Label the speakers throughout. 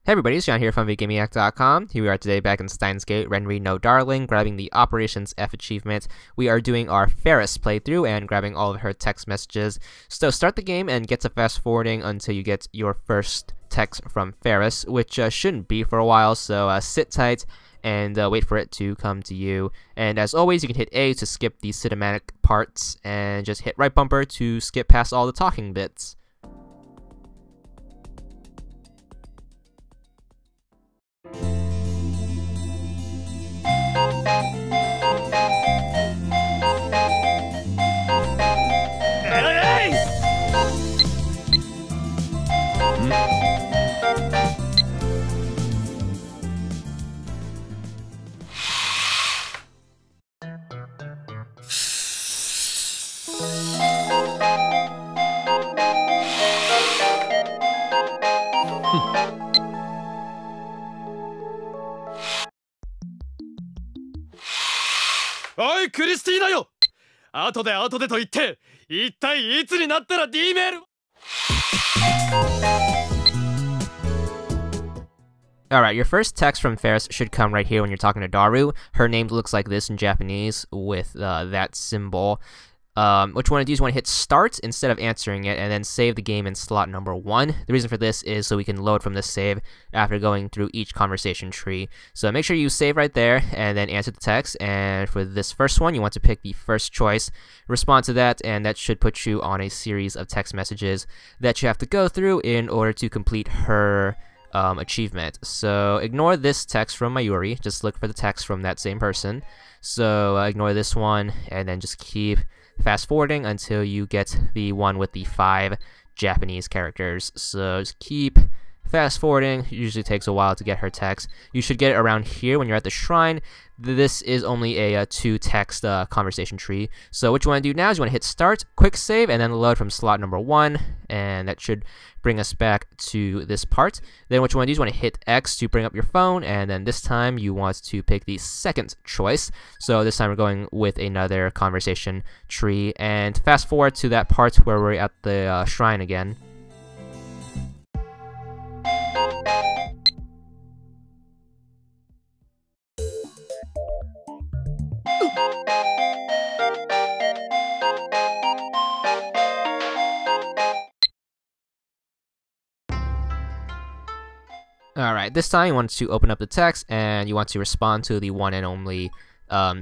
Speaker 1: Hey everybody, it's John here from VidGamiac.com. Here we are today back in Steins Gate, Renri No Darling, grabbing the Operations F achievement. We are doing our Ferris playthrough and grabbing all of her text messages. So start the game and get to fast forwarding until you get your first text from Ferris, which shouldn't be for a while, so sit tight and wait for it to come to you. And as always, you can hit A to skip the cinematic parts and just hit right bumper to skip past all the talking bits.
Speaker 2: おいクリスティーナよ、後でと言って一体いつになったら D メール。
Speaker 1: Alright, your first text from Ferris should come right here when you're talking to Daru. Her name looks like this in Japanese with that symbol. What you want to do is you want to hit start instead of answering it and then save the game in slot number 1. The reason for this is so we can load from this save after going through each conversation tree. So make sure you save right there and then answer the text. And for this first one, you want to pick the first choice, respond to that, and that should put you on a series of text messages that you have to go through in order to complete her achievement. So ignore this text from Mayuri, just look for the text from that same person. So ignore this one and then just keep fast forwarding until you get the one with the 5 Japanese characters. So just keep fast forwarding. It usually takes a while to get her text. You should get it around here when you're at the shrine. This is only a 2-text conversation tree. So what you want to do now is you want to hit start, quick save, and then load from slot number 1, and that should bring us back to this part. Then what you want to do is you want to hit X to bring up your phone, and then this time you want to pick the second choice. So this time we're going with another conversation tree, and fast forward to that part where we're at the shrine again. Alright, this time you want to open up the text and you want to respond to the one and only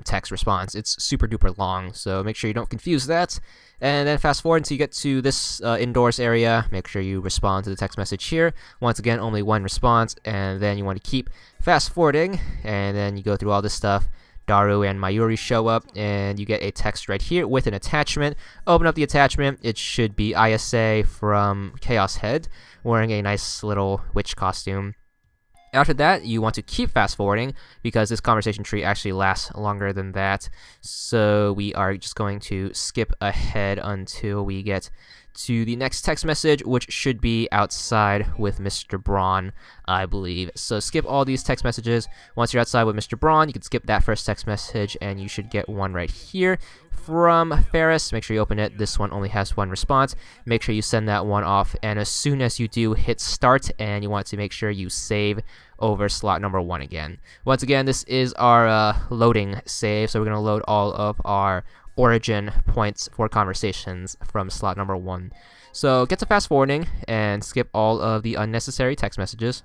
Speaker 1: text response. It's super duper long, so make sure you don't confuse that. And then fast forward until you get to this indoors area. Make sure you respond to the text message here. Once again, only one response, and then you want to keep fast forwarding, and then you go through all this stuff. Daru and Mayuri show up, and you get a text right here with an attachment. Open up the attachment. It should be ISA from Chaos Head, wearing a nice little witch costume. After that, you want to keep fast forwarding because this conversation tree actually lasts longer than that. So we are just going to skip ahead until we get to the next text message, which should be outside with Mr. Braun, I believe. So skip all these text messages. Once you're outside with Mr. Braun, you can skip that first text message, and you should get one right here from Ferris. Make sure you open it. This one only has one response. Make sure you send that one off, and as soon as you do, hit start, and you want to make sure you save over slot number 1 again. Once again, this is our loading save, so we're going to load all of our origin points for conversations from slot number 1. So get to fast forwarding and skip all of the unnecessary text messages,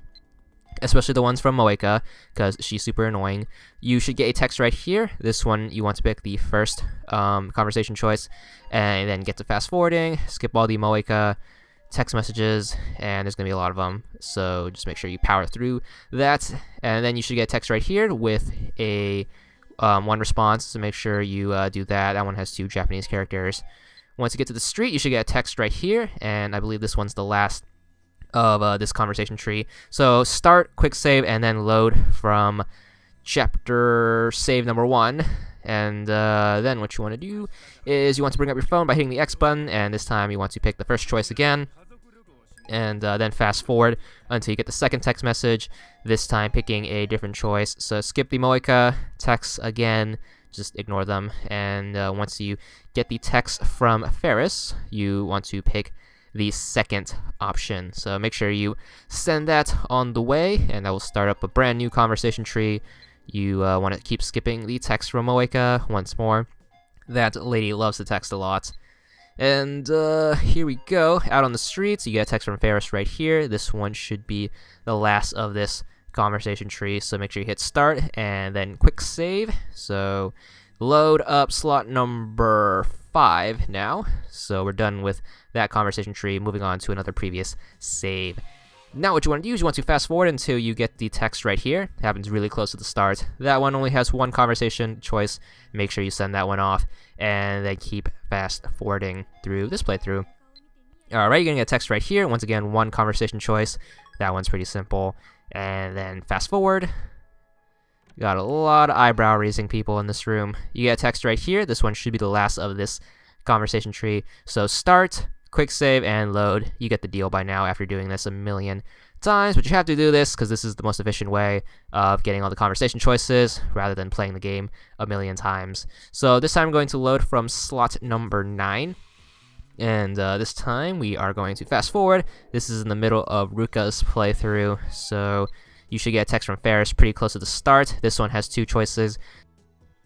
Speaker 1: especially the ones from Moeka, because she's super annoying. You should get a text right here. This one, you want to pick the first conversation choice, and then get to fast forwarding, skip all the Moeka text messages, and there's going to be a lot of them, so just make sure you power through that. And then you should get a text right here with a one response, so make sure you do that. That one has 2 Japanese characters. Once you get to the street, you should get a text right here, and I believe this one's the last of this conversation tree. So start, quick save, and then load from chapter save number 1. And then what you want to do is you want to bring up your phone by hitting the X button, and this time you want to pick the first choice again, and then fast forward until you get the second text message, this time picking a different choice. So skip the Moeka texts again, just ignore them, and once you get the text from Ferris, you want to pick the second option. So make sure you send that on the way, and that will start up a brand new conversation tree. You want to keep skipping the text from Moeka once more. That lady loves to text a lot. And here we go, out on the streets. You get a text from Ferris right here. This one should be the last of this conversation tree, so make sure you hit start and then quick save. So load up slot number 5 now. So we're done with that conversation tree, moving on to another previous save. Now what you want to do is you want to fast forward until you get the text right here. It happens really close to the start. That one only has one conversation choice. Make sure you send that one off, and then keep fast forwarding through this playthrough. Alright, you're going to get a text right here. Once again, one conversation choice. That one's pretty simple. And then fast forward. Got a lot of eyebrow raising people in this room. You get a text right here. This one should be the last of this conversation tree. So start, quick save, and load. You get the deal by now after doing this a million times, but you have to do this because this is the most efficient way of getting all the conversation choices rather than playing the game a million times. So this time I'm going to load from slot number 9. And this time we are going to fast forward. This is in the middle of Ruka's playthrough, so you should get a text from Ferris pretty close to the start. This one has 2 choices.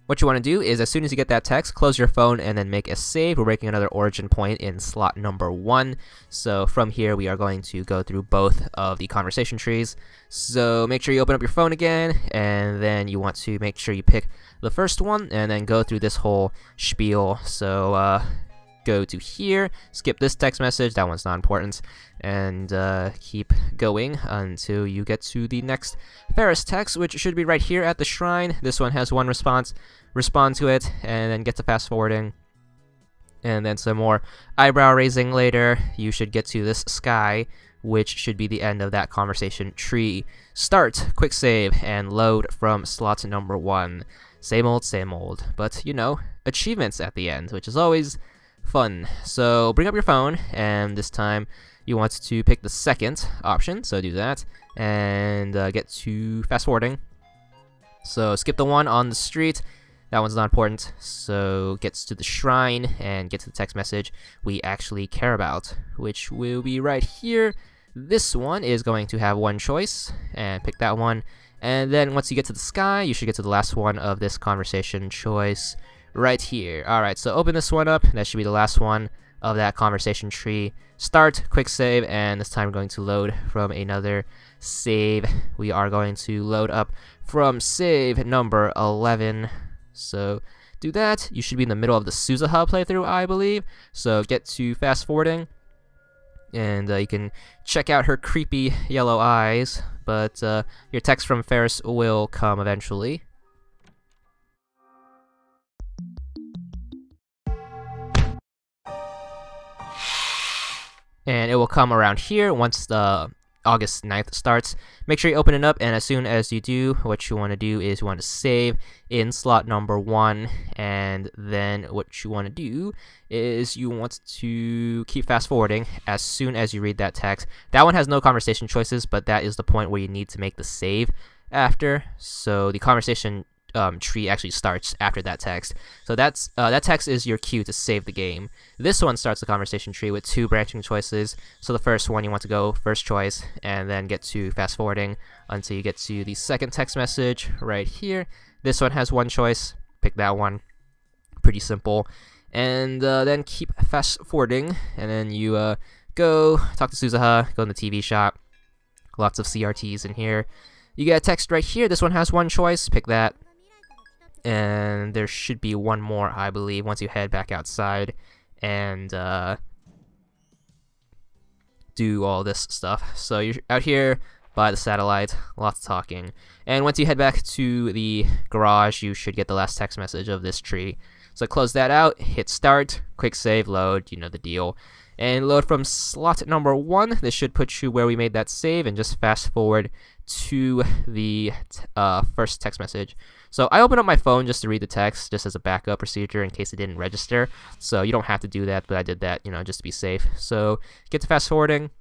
Speaker 1: What you want to do is, as soon as you get that text, close your phone and then make a save. We're making another origin point in slot number 1. So from here, we are going to go through both of the conversation trees. So make sure you open up your phone again, and then you want to make sure you pick the first one, and then go through this whole spiel. So go to here, skip this text message, that one's not important, and keep going until you get to the next Ferris text, which should be right here at the shrine. This one has one response. Respond to it, and then get to fast forwarding. And then some more eyebrow raising later. You should get to this sky, which should be the end of that conversation tree. Start, quick save, and load from slot number 1. Same old, but you know, achievements at the end, which is always fun. So bring up your phone, and this time you want to pick the second option, so do that, and get to fast forwarding. So skip the one on the street, that one's not important, so gets to the shrine and get to the text message we actually care about, which will be right here. This one is going to have one choice, and pick that one, and then once you get to the sky, you should get to the last one of this conversation choice right here. Alright, so open this one up. That should be the last one of that conversation tree. Start, quick save, and this time we're going to load from another save. We are going to load up from save number 11. So do that. You should be in the middle of the Suzuha playthrough, I believe. So get to fast forwarding, and you can check out her creepy yellow eyes, but your text from Ferris will come eventually. And it will come around here once the August 9th starts. Make sure you open it up, and as soon as you do, what you want to do is you want to save in slot number 1, and then what you want to do is you want to keep fast forwarding as soon as you read that text. That one has no conversation choices, but that is the point where you need to make the save after. So the conversation tree actually starts after that text. So that's that text is your cue to save the game. This one starts the conversation tree with 2 branching choices. So the first one, you want to go first choice and then get to fast forwarding until you get to the second text message right here. This one has one choice. Pick that one. Pretty simple. And then keep fast forwarding, and then you go talk to Suzuha, go in the TV shop. Lots of CRTs in here. You get a text right here. This one has one choice. Pick that. And there should be one more, I believe, once you head back outside and do all this stuff. So you're out here by the satellite, lots of talking. And once you head back to the garage, you should get the last text message of this tree. So close that out, hit start, quick save, load, you know the deal. And load from slot number 1. This should put you where we made that save, and just fast forward to the first text message. So I opened up my phone just to read the text, just as a backup procedure in case it didn't register. So you don't have to do that, but I did that, you know, just to be safe. So get to fast forwarding,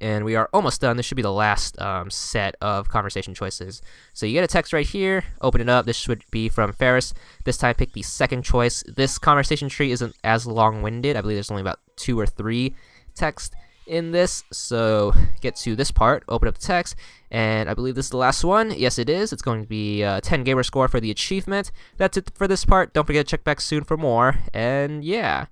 Speaker 1: and we are almost done. This should be the last set of conversation choices. So you get a text right here, open it up. This should be from Ferris. This time pick the second choice. This conversation tree isn't as long-winded. I believe there's only about 2 or 3 text in this. So get to this part, open up the text, and I believe this is the last one. Yes, it is. It's going to be 10 gamer score for the achievement. That's it for this part. Don't forget to check back soon for more, and yeah.